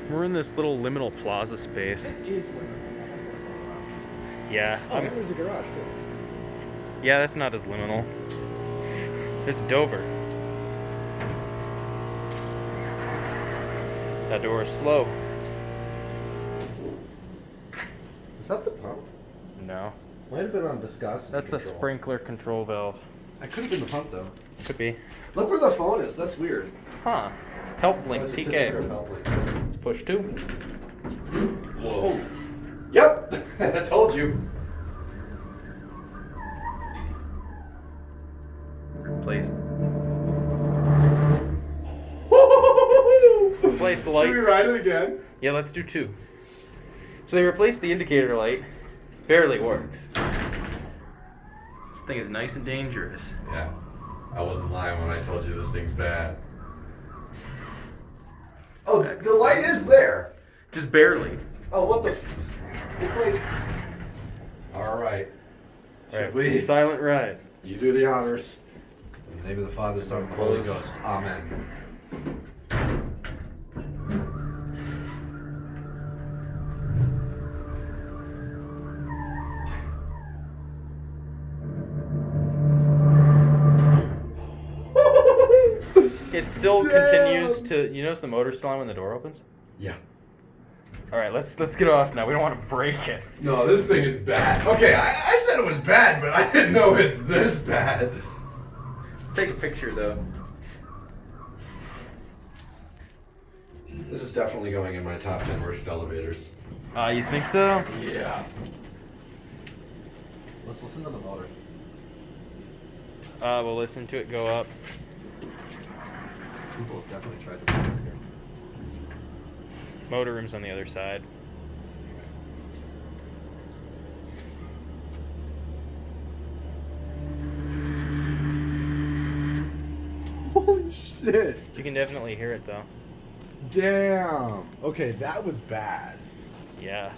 We're in this little liminal plaza space. It is liminal. Yeah. Oh, and there's a garage too. Yeah, that's not as liminal. There's Dover. That door is slow. Is that the pump? No. Might have been on viscosity That's the control. sprinkler control valve. That could have been the pump though. Could be. Look where the phone is. That's weird. Huh. Help link, It's a TK. secret help link. Let's push 2. Whoa. Yep. I told you. Replace. Replace the lights. Should we ride it again? Yeah, let's do 2. So they replaced the indicator light. Barely works. This thing is nice and dangerous. Yeah, I wasn't lying when I told you this thing's bad. Oh, the light is there. Just barely. Oh, what the? It's like. All right. Alright, we- silent ride. You do the honors. In the name of the Father, Son, and the Holy Close. Ghost. Amen. It still Damn. continues to. You notice the motor's still on when the door opens? Yeah. All right, let's get off now. We don't want to break it. No, this thing is bad. Okay, I said it was bad, but I didn't know it's this bad. Let's take a picture though. This is definitely going in my top 10 worst elevators. You think so? Yeah. Let's listen to the motor. We'll listen to it go up. People have definitely tried to put it here. Motor room's on the other side. Holy shit! You can definitely hear it though. Damn. Okay, that was bad. Yeah.